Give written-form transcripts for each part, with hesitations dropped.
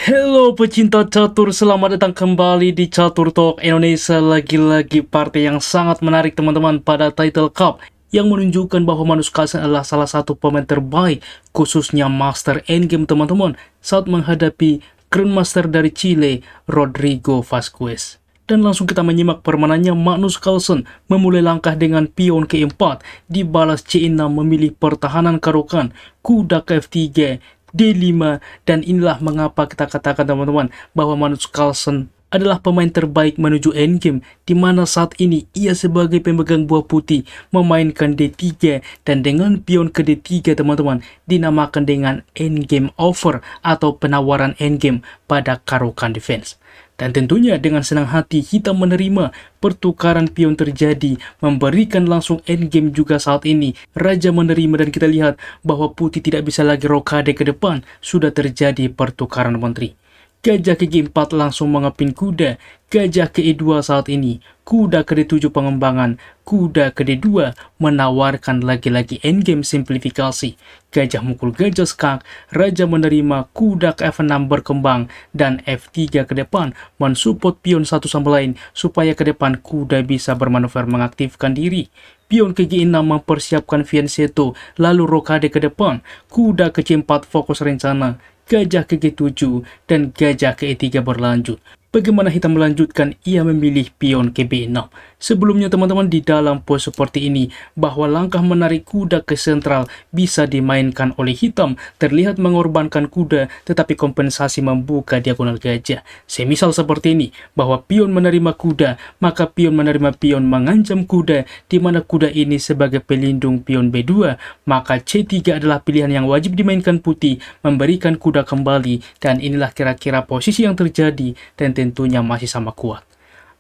Halo pecinta catur, selamat datang kembali di Catur Talk Indonesia. Lagi-lagi partai yang sangat menarik teman-teman pada Title Cup yang menunjukkan bahwa Magnus Carlsen adalah salah satu pemain terbaik, khususnya Master Endgame teman-teman, saat menghadapi Grandmaster dari Chile, Rodrigo Vasquez. Dan langsung kita menyimak permainannya. Magnus Carlsen memulai langkah dengan pion ke-4, dibalas C6 memilih pertahanan karokan, kuda ke F3, D5, dan inilah mengapa kita katakan teman-teman bahwa Magnus Carlsen adalah pemain terbaik menuju endgame, di mana saat ini ia sebagai pemegang buah putih memainkan D3 dan dengan pion ke D3 teman-teman dinamakan dengan endgame offer atau penawaran endgame pada Caro-Kann defense. Dan tentunya dengan senang hati kita menerima pertukaran pion terjadi, memberikan langsung endgame juga saat ini. Raja menerima dan kita lihat bahwa putih tidak bisa lagi rokade ke depan, sudah terjadi pertukaran menteri. Gajah ke G4 langsung mengepin kuda, gajah ke E2 saat ini, kuda ke D7 pengembangan, kuda ke D2 menawarkan lagi-lagi endgame simplifikasi. Gajah mukul gajah skak, raja menerima, kuda ke F6 berkembang, dan F3 ke depan mensupport pion satu sama lain supaya ke depan kuda bisa bermanuver mengaktifkan diri. Pion ke G6 mempersiapkan fianchetto, lalu rokade ke depan, kuda ke C4 fokus rencana, gajah ke G7, dan gajah ke E3 berlanjut. Bagaimana hitam melanjutkan? Ia memilih pion ke B6. Sebelumnya teman-teman di dalam pose seperti ini, bahwa langkah menarik kuda ke sentral bisa dimainkan oleh hitam, terlihat mengorbankan kuda, tetapi kompensasi membuka diagonal gajah. Semisal seperti ini, bahwa pion menerima kuda, maka pion menerima pion mengancam kuda, di mana kuda ini sebagai pelindung pion B2, maka C3 adalah pilihan yang wajib dimainkan putih, memberikan kuda kembali, dan inilah kira-kira posisi yang terjadi, dan tentunya masih sama kuat.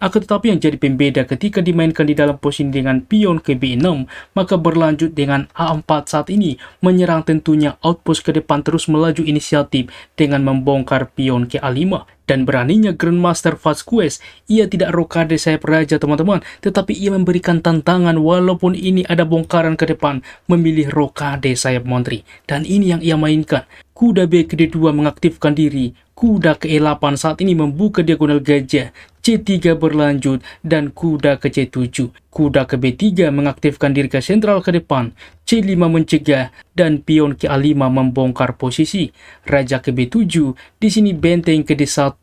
Akan tetapi yang jadi pembeda ketika dimainkan di dalam posisi dengan pion ke B6, maka berlanjut dengan A4 saat ini, menyerang tentunya outpost ke depan terus melaju inisiatif dengan membongkar pion ke A5. Dan beraninya Grandmaster Vasquez, ia tidak rokade sayap raja teman-teman, tetapi ia memberikan tantangan walaupun ini ada bongkaran ke depan, memilih rokade sayap menteri. Dan ini yang ia mainkan. Kuda B ke D2 mengaktifkan diri, kuda ke E8 saat ini membuka diagonal gajah, C3 berlanjut, dan kuda ke C7. Kuda ke B3 mengaktifkan diri ke sentral ke depan, C5 mencegah, dan pion ke A5 membongkar posisi. Raja ke B7, di sini benteng ke D1,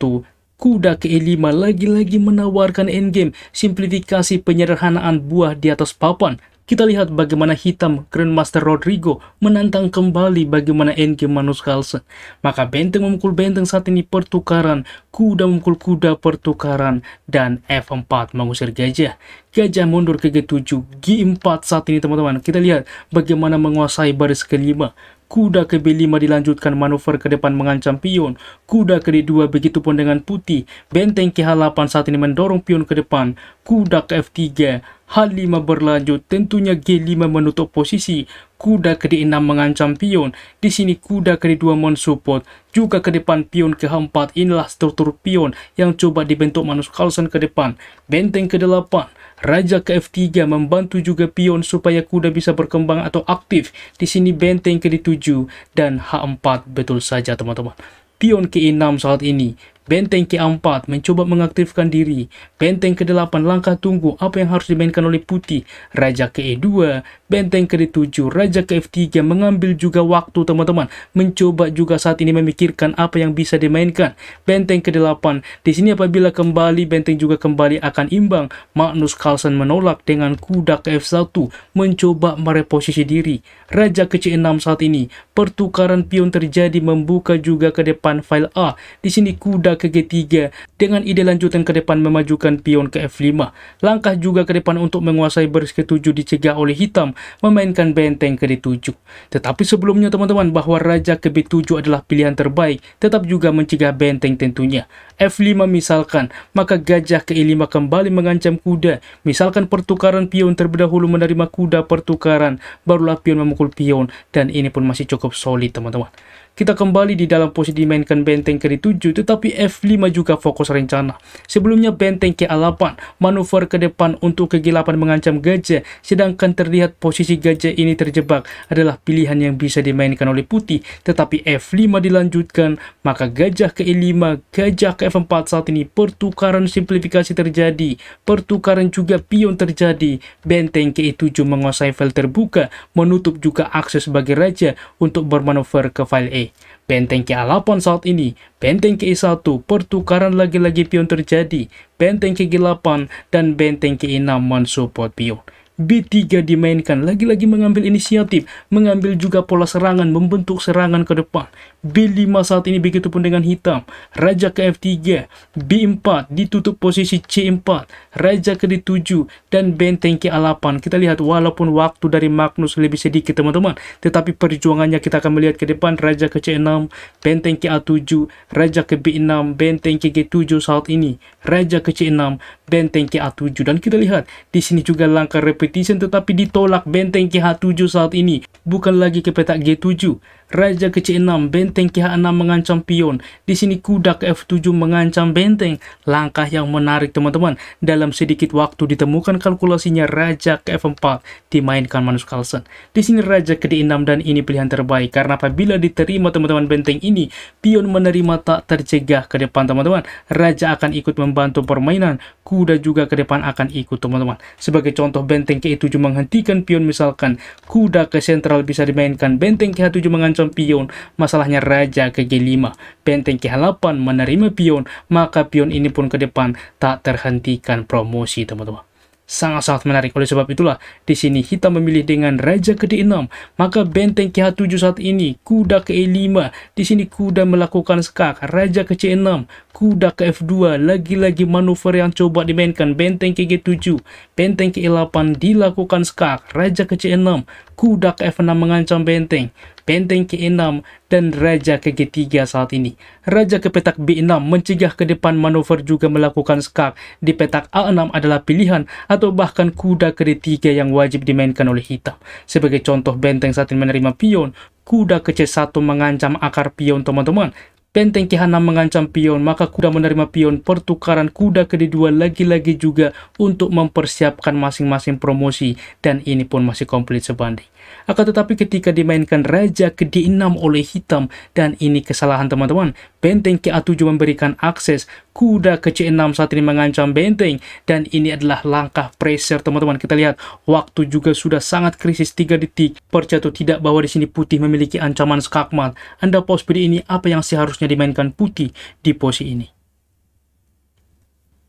kuda ke E5 lagi-lagi menawarkan endgame, simplifikasi penyederhanaan buah di atas papan. Kita lihat bagaimana hitam Grandmaster Rodrigo menantang kembali bagaimana endgame Magnus Carlsen. Maka benteng memukul benteng saat ini pertukaran, kuda memukul kuda pertukaran, dan F4 mengusir gajah. Gajah mundur ke G7, G4 saat ini teman-teman. Kita lihat bagaimana menguasai baris kelima. Kuda ke B5 dilanjutkan manuver ke depan mengancam pion. Kuda ke D2 begitupun dengan putih. Benteng ke H8 saat ini mendorong pion ke depan. Kuda ke F3. H5 berlanjut. Tentunya G5 menutup posisi. Kuda ke D6 mengancam pion. Di sini kuda ke D2 mensupport. Juga ke depan pion ke H4. Inilah struktur pion yang coba dibentuk Magnus Carlsen ke depan. Benteng ke D8. Raja ke F3 membantu juga pion supaya kuda bisa berkembang atau aktif. Di sini benteng ke D7 dan H4 betul saja teman-teman. Pion ke E6 saat ini. Benteng ke A4 mencoba mengaktifkan diri. Benteng ke 8 langkah tunggu apa yang harus dimainkan oleh putih. Raja ke E2, benteng ke D7, raja ke F3 mengambil juga waktu teman-teman. Mencoba juga saat ini memikirkan apa yang bisa dimainkan. Benteng ke 8. Di sini apabila kembali benteng juga kembali akan imbang. Magnus Carlsen menolak dengan kuda ke F1 mencoba mereposisi diri. Raja ke C6 saat ini. Pertukaran pion terjadi membuka juga ke depan file A. Di sini kuda ke G3 dengan ide lanjutan ke depan memajukan pion ke F5. Langkah juga ke depan untuk menguasai baris ke-7 dicegah oleh hitam memainkan benteng ke D7. Tetapi sebelumnya teman-teman bahwa raja ke B7 adalah pilihan terbaik, tetap juga mencegah benteng tentunya. F5 misalkan, maka gajah ke E5 kembali mengancam kuda. Misalkan pertukaran pion terlebih dahulu menerima kuda pertukaran, barulah pion memukul pion, dan ini pun masih cukup solid teman-teman. kita kembali di dalam posisi dimainkan benteng ke D7, tetapi F5 juga fokus rencana. Sebelumnya benteng ke A8, manuver ke depan untuk ke G8 mengancam gajah, sedangkan terlihat posisi gajah ini terjebak adalah pilihan yang bisa dimainkan oleh putih, tetapi F5 dilanjutkan, maka gajah ke E5, gajah ke F4. Saat ini pertukaran simplifikasi terjadi, pertukaran juga pion terjadi, benteng ke E7 menguasai file terbuka, menutup juga akses bagi raja untuk bermanuver ke file E. Benteng ke A8 saat ini, benteng ke E1, pertukaran lagi-lagi pion terjadi, benteng ke G8, dan benteng ke E6 mensupport pion. B3 dimainkan, lagi-lagi mengambil inisiatif, mengambil juga pola serangan, membentuk serangan ke depan. B5 saat ini begitupun dengan hitam, raja ke F3, B4 ditutup posisi C4, raja ke D7, dan benteng ke A8. Kita lihat walaupun waktu dari Magnus lebih sedikit teman-teman, tetapi perjuangannya kita akan melihat ke depan, raja ke C6, benteng ke A7, raja ke B6, benteng ke G7 saat ini, raja ke C6, benteng ke A7, dan kita lihat di sini juga langkah repetition tetapi ditolak, benteng ke H7 saat ini, bukan lagi ke petak G7, raja ke C6, benteng ke H6 mengancam pion. Di sini kuda ke F7 mengancam benteng. Langkah yang menarik teman-teman. Dalam sedikit waktu ditemukan kalkulasinya, raja ke F4 dimainkan Magnus Carlsen. Di sini raja ke D6, dan ini pilihan terbaik karena apabila diterima teman-teman benteng ini, pion menerima tak tercegah ke depan teman-teman. Raja akan ikut membantu permainan, kuda juga ke depan akan ikut teman-teman. Sebagai contoh, benteng ke E7 menghentikan pion misalkan, kuda ke sentral bisa dimainkan, benteng ke H7 mengancam pion, masalahnya raja ke G5, benteng ke H8 menerima pion, maka pion ini pun ke depan tak terhentikan promosi teman-teman. Sangat-sangat menarik. Oleh sebab itulah di sini hitam memilih dengan raja ke D6, maka benteng ke H7 saat ini, kuda ke E5, di sini kuda melakukan skak, raja ke C6, kuda ke F2, lagi-lagi manuver yang coba dimainkan, benteng ke G7, benteng ke E8 dilakukan skak, raja ke C6, kuda ke F6 mengancam benteng, benteng ke E6, dan raja ke G3 saat ini. Raja ke petak B6 mencegah ke depan, manuver juga melakukan skak. Di petak A6 adalah pilihan, atau bahkan kuda ke D3 yang wajib dimainkan oleh hitam. Sebagai contoh, benteng saat ini menerima pion, kuda ke C1 mengancam akar pion teman-teman. Benteng ke H6 mengancam pion, maka kuda menerima pion, pertukaran kuda ke D2 lagi-lagi juga untuk mempersiapkan masing-masing promosi, dan ini pun masih komplit sebanding. Akan tetapi ketika dimainkan raja ke D6 oleh hitam, dan ini kesalahan teman-teman, benteng ke A7 memberikan akses, kuda ke C6 saat ini mengancam benteng, dan ini adalah langkah pressure teman-teman. Kita lihat waktu juga sudah sangat krisis, 3 detik. Percaya atau tidak bahwa di sini putih memiliki ancaman skakmat. Anda pause video ini, apa yang seharusnya dimainkan putih di posisi ini?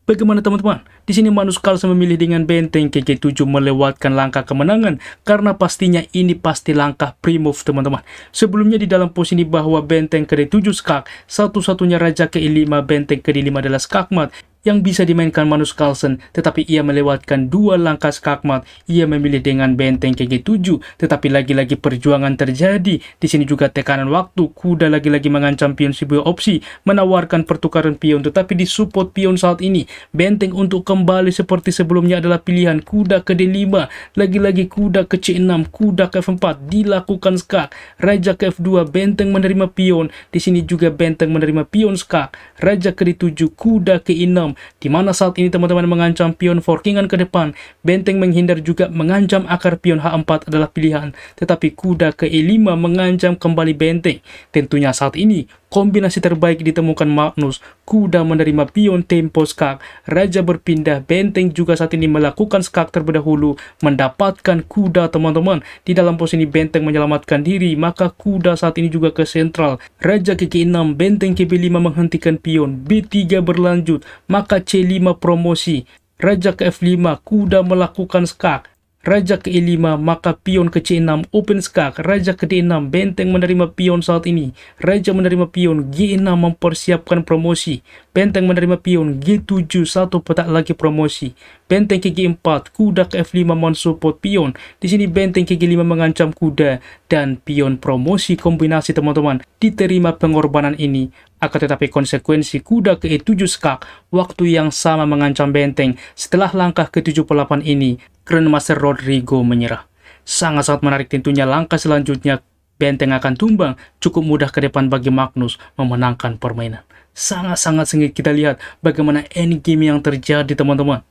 Bagaimana teman-teman? Di sini Magnus Carlsen memilih dengan benteng ke G7 melewatkan langkah kemenangan, karena pastinya ini pasti langkah pre-move teman-teman. Sebelumnya di dalam posisi ini bahwa benteng ke D7 skak, satu-satunya raja ke E5, benteng ke D5 adalah skakmat yang bisa dimainkan Magnus Carlsen, tetapi ia melewatkan dua langkah skakmat. Ia memilih dengan benteng ke G7, tetapi lagi-lagi perjuangan terjadi. Di sini juga tekanan waktu, kuda lagi-lagi mengancam pion, sebuah opsi menawarkan pertukaran pion, tetapi disupport pion saat ini. Benteng untuk kembali seperti sebelumnya adalah pilihan, kuda ke D5, lagi-lagi kuda ke C6, kuda ke F4 dilakukan skak, raja ke F2, benteng menerima pion. Di sini juga benteng menerima pion skak, raja ke D7, kuda ke E6, di mana saat ini teman-teman mengancam pion forkingan ke depan. Benteng menghindar juga mengancam akar pion H4 adalah pilihan, tetapi kuda ke E5 mengancam kembali benteng. Tentunya saat ini kombinasi terbaik ditemukan Magnus, kuda menerima pion tempo skak, raja berpindah, benteng juga saat ini melakukan skak terlebih dahulu, mendapatkan kuda teman-teman. Di dalam posisi benteng menyelamatkan diri, maka kuda saat ini juga ke sentral, raja ke G6, benteng ke B5 menghentikan pion, B3 berlanjut, maka C5 promosi, raja ke F5, kuda melakukan skak, raja ke E5, maka pion ke C6 open skak, raja ke D6, benteng menerima pion saat ini, raja menerima pion, G6 mempersiapkan promosi, benteng menerima pion, G7 satu petak lagi promosi, benteng ke G4, kuda ke F5 mensupport pion. Di sini benteng ke G5 mengancam kuda, dan pion promosi kombinasi teman-teman. Diterima pengorbanan ini, akan tetapi konsekuensi kuda ke E7 skak, waktu yang sama mengancam benteng. Setelah langkah ke-78 ini, Grandmaster Rodrigo menyerah. Sangat-sangat menarik tentunya langkah selanjutnya. benteng akan tumbang, cukup mudah ke depan bagi Magnus memenangkan permainan. Sangat-sangat sengit kita lihat bagaimana endgame yang terjadi teman-teman.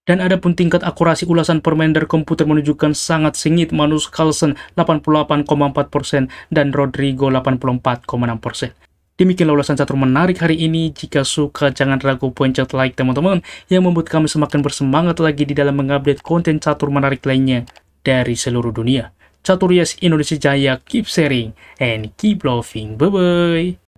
Dan ada pun tingkat akurasi ulasan permainan dari komputer menunjukkan sangat sengit. Magnus Carlsen 88,4% dan Rodrigo 84,6%. Demikianlah ulasan catur menarik hari ini. Jika suka, jangan ragu pencet like teman-teman, yang membuat kami semakin bersemangat lagi di dalam mengupdate konten catur menarik lainnya dari seluruh dunia. Catur Yes Indonesia Jaya, keep sharing and keep loving. Bye-bye.